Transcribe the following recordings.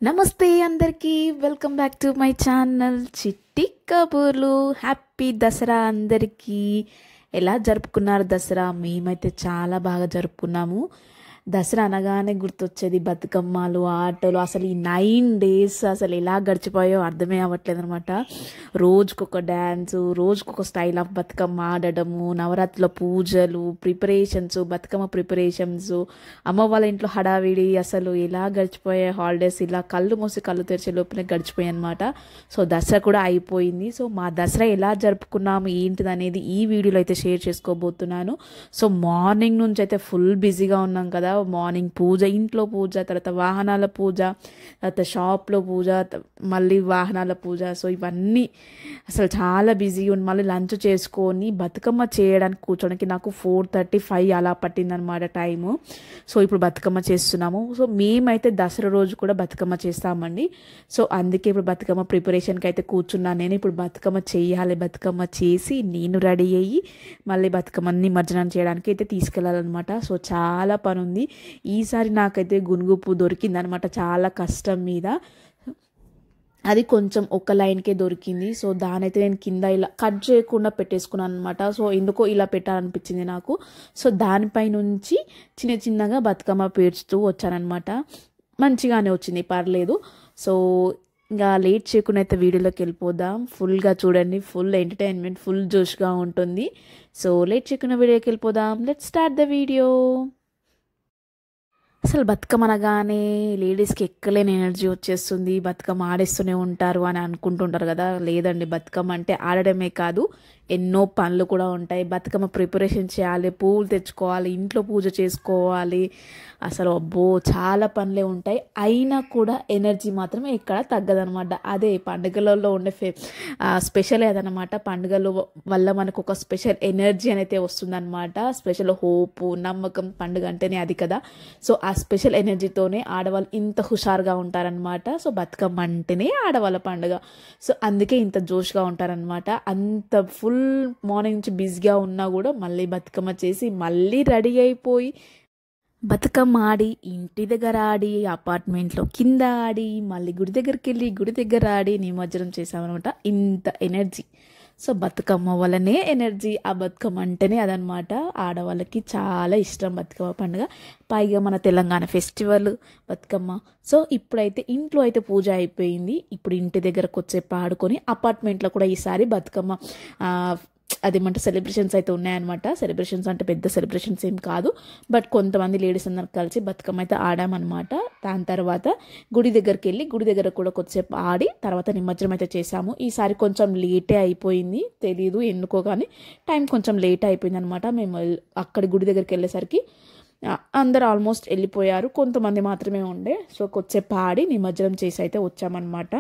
నమస్తే అందరికీ welcome back to my channel చిట్టి కబుర్లు. హ్యాపీ దసరా అందరికీ. ఎలా జరుపుకున్నారు దసరా? మేమైతే చాలా బాగా జరుపుకున్నాము. దసరా అనగానే గుర్తొచ్చేది బతుకమ్మలు, ఆటలు. అసలు ఈ 9 days అసలు ఎలా గడిచిపోయో అర్థమే అవ్వట్లేదు అనమాట. రోజుకొక డ్యాన్సు, రోజుకొక స్టైల్ ఆఫ్ బతుకమ్మ ఆడడము, నవరాత్రుల పూజలు, ప్రిపరేషన్స్, బతుకమ్మ ప్రిపరేషన్స్, అమ్మ వాళ్ళ ఇంట్లో హడావిడి. అసలు ఎలా గడిచిపోయాయి హాలిడేస్. ఇలా కళ్ళు మూసి కళ్ళు తెరిచే లోపునే గడిచిపోయాయి అనమాట. సో దసరా కూడా అయిపోయింది. సో మా దసరా ఎలా జరుపుకున్నాము ఏంటిది అనేది ఈ వీడియోలో అయితే షేర్ చేసుకోబోతున్నాను. సో మార్నింగ్ నుంచి అయితే ఫుల్ బిజీగా ఉన్నాం కదా. మార్నింగ్ పూజ, ఇంట్లో పూజ, తర్వాత వాహనాల పూజ, తర్వాత షాప్లో పూజ, మళ్ళీ వాహనాల పూజ. సో ఇవన్నీ అసలు చాలా బిజీగా ఉంది. మళ్ళీ లంచ్ చేసుకొని బతుకమ్మ చేయడానికి కూర్చోడానికి నాకు 4:35 అలా పట్టిందనమాట టైము. సో ఇప్పుడు బతుకమ్మ చేస్తున్నాము. సో మేమైతే దసరా రోజు కూడా బతుకమ్మ చేస్తామండి. సో అందుకే ఇప్పుడు బతుకమ్మ ప్రిపరేషన్కి అయితే కూర్చున్నాను నేను. ఇప్పుడు బతుకమ్మ చేయాలి. బతుకమ్మ చేసి నేను రెడీ అయ్యి మళ్ళీ బతుకమ్మని నిమజ్జనం చేయడానికి అయితే తీసుకెళ్ళాలన్నమాట. సో చాలా పని ఉంది. ఈసారి నాకైతే గునుగు పువ్వు దొరికిందనమాట చాలా కష్టం మీద. అది కొంచెం ఒక లైన్కే దొరికింది. సో దానైతే నేను కింద ఇలా కట్ చేయకుండా పెట్టేసుకున్నాను అనమాట. సో ఎందుకో ఇలా పెట్టాలనిపించింది నాకు. సో దానిపై నుంచి చిన్న చిన్నగా బతుకమ్మ పేర్చుతూ వచ్చానమాట. మంచిగానే వచ్చింది, పర్లేదు. సో ఇంకా లేట్ చేయకుండా అయితే వీడియోలోకి వెళ్ళిపోదాం. ఫుల్గా చూడండి, ఫుల్ ఎంటర్టైన్మెంట్, ఫుల్ జోష్గా ఉంటుంది. సో లేట్ చేయకుండా వీడియోకి వెళ్ళిపోదాం. Let's start the video. అసలు బతుకమ్మ అనగానే లేడీస్కి ఎక్కలేని ఎనర్జీ వచ్చేస్తుంది. బతుకమ్మ ఆడేస్తూనే ఉంటారు అని అనుకుంటుంటారు కదా. లేదండి, బతుకమ్మ అంటే ఆడడమే కాదు, ఎన్నో పనులు కూడా ఉంటాయి. బతుకమ్మ ప్రిపరేషన్ చేయాలి, పువ్వులు తెచ్చుకోవాలి, ఇంట్లో పూజ చేసుకోవాలి. అసలు అబ్బో చాలా పనులే ఉంటాయి. అయినా కూడా ఎనర్జీ మాత్రం ఎక్కడ తగ్గదనమాట. అదే పండుగలలో ఉండే స్పెషల్ అదనమాట. పండుగల వల్ల మనకు ఒక స్పెషల్ ఎనర్జీ అనేది వస్తుందన్నమాట. స్పెషల్ హోపు, నమ్మకం. పండుగ అంటేనే అది కదా. సో ఆ స్పెషల్ ఎనర్జీతోనే ఆడవాళ్ళు ఇంత హుషారుగా ఉంటారనమాట. సో బతుకమ్మ అంటేనే ఆడవాళ్ళ పండుగ. సో అందుకే ఇంత జోష్గా ఉంటారనమాట. అంత ఫుల్ మార్నింగ్ నుంచి బిజీగా ఉన్నా కూడా మళ్ళీ బతుకమ్మ చేసి మళ్ళీ రెడీ అయిపోయి బతుకమ్మ ఆడి, ఇంటి దగ్గర ఆడి, అపార్ట్మెంట్లో కింద ఆడి, మళ్ళీ గుడి దగ్గరికి వెళ్ళి గుడి దగ్గర ఆడి నిమజ్జనం చేసామన్నమాట. ఇంత ఎనర్జీ. సో బతుకమ్మ వల్లనే ఎనర్జీ. ఆ బతుకమ్మ అంటేనే అదనమాట. ఆడవాళ్ళకి చాలా ఇష్టం బతుకమ్మ పండుగ. పైగా మన తెలంగాణ ఫెస్టివల్ బతుకమ్మ. సో ఇప్పుడైతే ఇంట్లో అయితే పూజ అయిపోయింది. ఇప్పుడు ఇంటి దగ్గరకు వచ్చేపు ఆడుకొని అపార్ట్మెంట్లో కూడా ఈసారి బతుకమ్మ అదేమంటే సెలబ్రేషన్స్ అయితే ఉన్నాయన్నమాట. సెలబ్రేషన్స్ అంటే పెద్ద సెలబ్రేషన్స్ ఏం కాదు, బట్ కొంతమంది లేడీస్ అందరు కలిసి బతుకమ్మ అయితే ఆడామన్నమాట. దాని తర్వాత గుడి దగ్గరికి వెళ్ళి గుడి దగ్గర కూడా కొద్దిసేపు ఆడి తర్వాత నిమజ్జనం అయితే చేసాము. ఈసారి కొంచెం లేటే అయిపోయింది, తెలీదు ఎందుకో కానీ టైం కొంచెం లేట్ అయిపోయింది అనమాట. మేము అక్కడి గుడి దగ్గరికి వెళ్ళేసరికి అందరు ఆల్మోస్ట్ వెళ్ళిపోయారు, కొంతమంది మాత్రమే ఉండే. సో కొద్దిసేపు ఆడి నిమజ్జనం చేసి అయితే వచ్చామన్నమాట.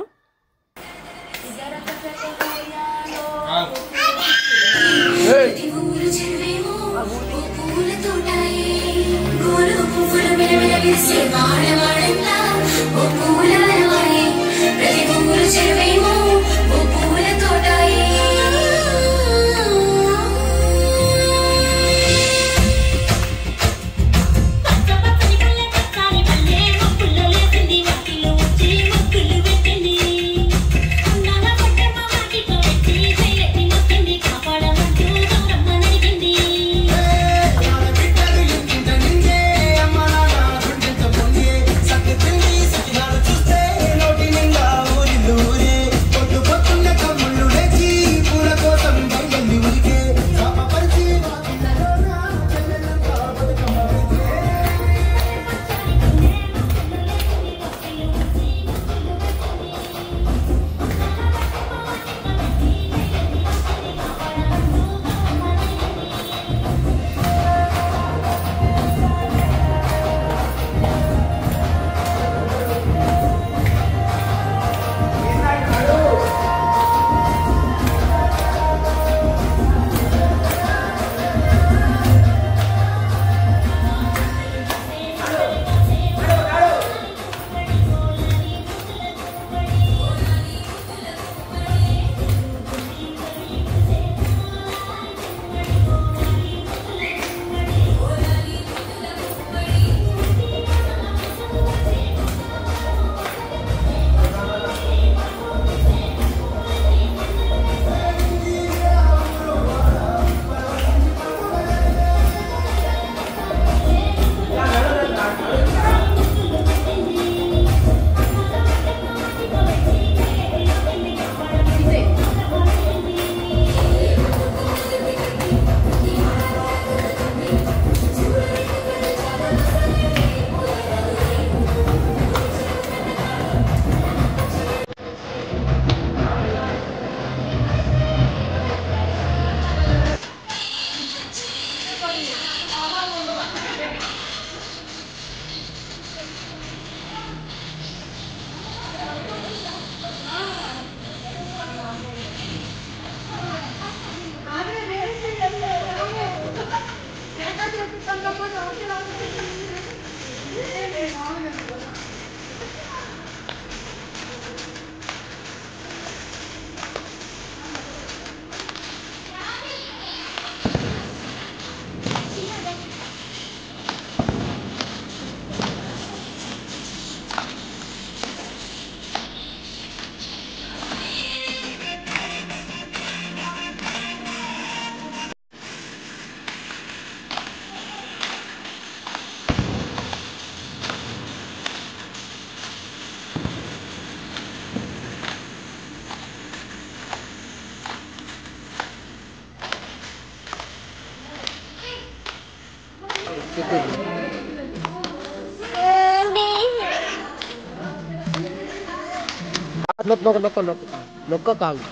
నొక్క నొక్క నొక్క నొక్క నొక్క కాదు.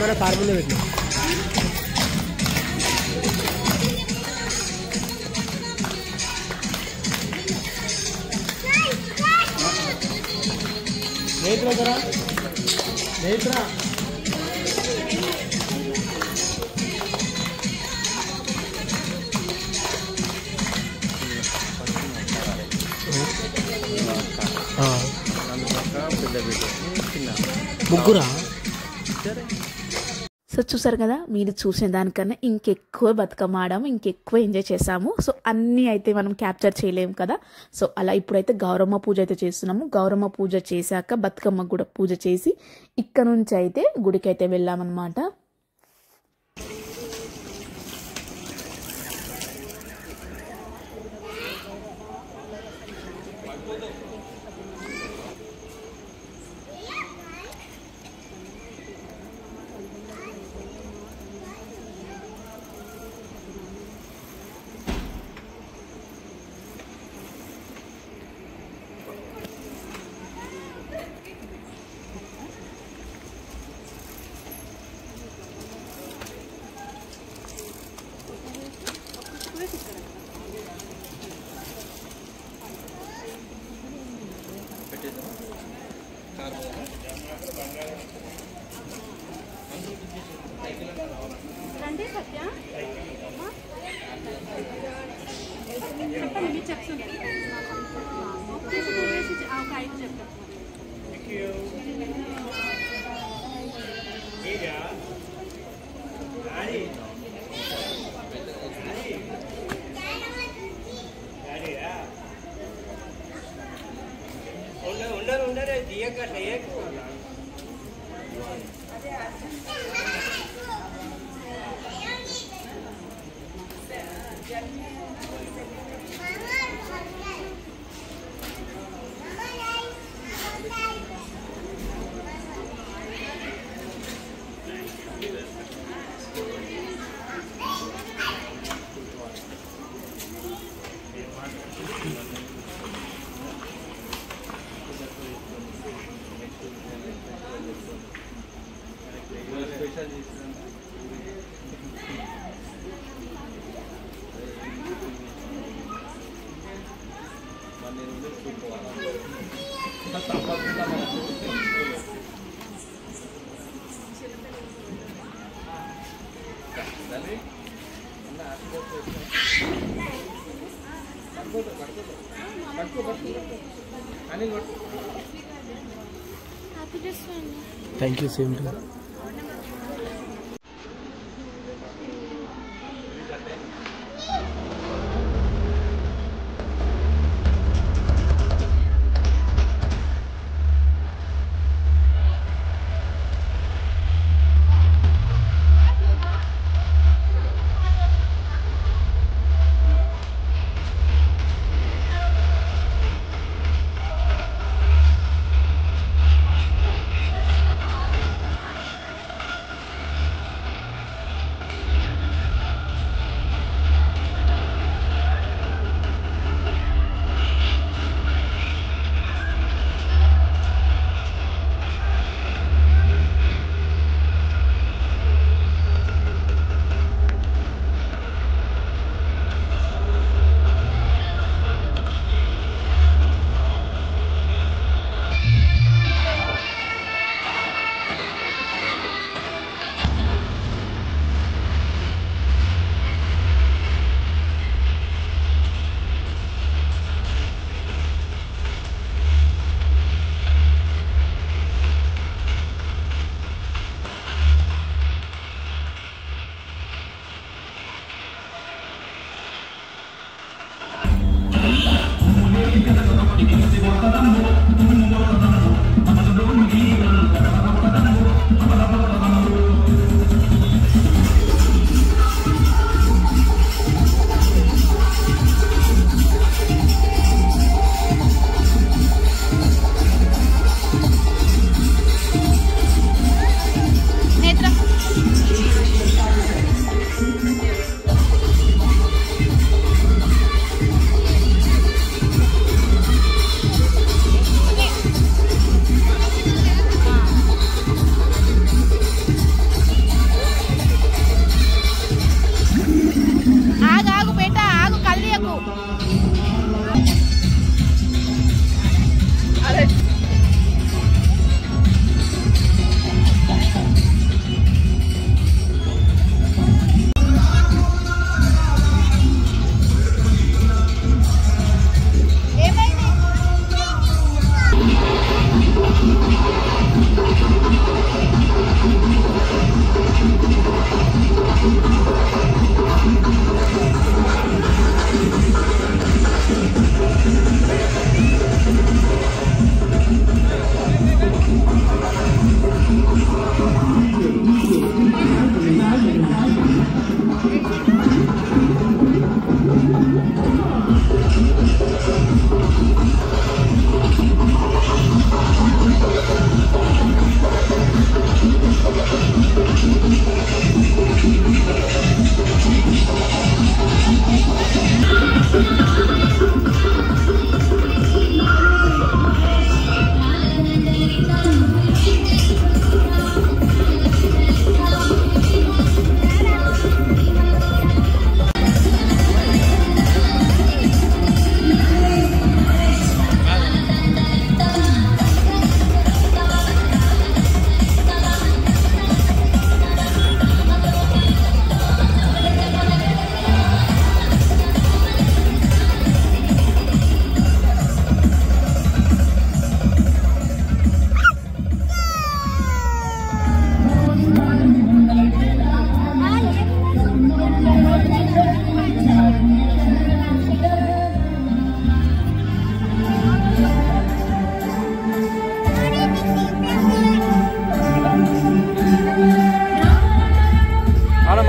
మన కార్బన్ పెట్టిన నేత్రా నేత్రా ముగ్గురా. సో చూసారు కదా, మీరు చూసిన దానికన్నా ఇంకెక్కువ బతుకమ్మ ఆడాము, ఇంకెక్కువ ఎంజాయ్ చేసాము. సో అన్నీ అయితే మనం క్యాప్చర్ చేయలేము కదా. సో అలా ఇప్పుడైతే గౌరమ్మ పూజ అయితే చేస్తున్నాము. గౌరమ్మ పూజ చేశాక బతుకమ్మ కూడా పూజ చేసి ఇక్కడ నుంచి అయితే గుడికి అయితే వెళ్ళామన్నమాట. Thank you, same to you.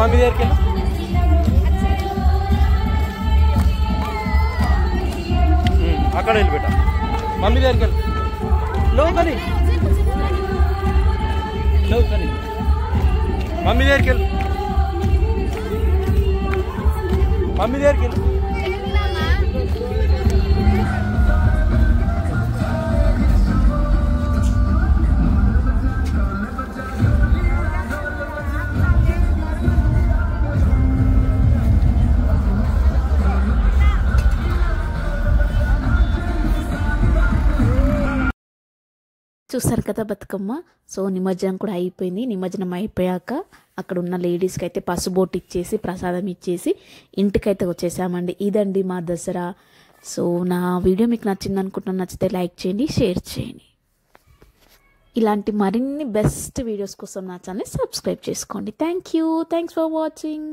Mummy देर के अక్కడ వెళ్ళి బేటా మమ్మీ దగ్గరికి వెళ్ళి లో కని మమ్మీ దగ్గరికి వెళ్ళి మమ్మీ దగ్గరికి వెళ్ళి చూసారు కదా బతుకమ్మ. సో నిమజ్జనం కూడా అయిపోయింది. నిమజ్జనం అయిపోయాక అక్కడ ఉన్న లేడీస్కి అయితే పసుబోటు ఇచ్చేసి ప్రసాదం ఇచ్చేసి ఇంటికైతే వచ్చేసామండి. ఇదండి మా దసరా. సో నా వీడియో మీకు నచ్చింది అనుకుంటున్నాను. నచ్చితే లైక్ చేయండి, షేర్ చేయండి. ఇలాంటి మరిన్ని బెస్ట్ వీడియోస్ కోసం నా ఛానల్ సబ్స్క్రైబ్ చేసుకోండి. Thanks for watching.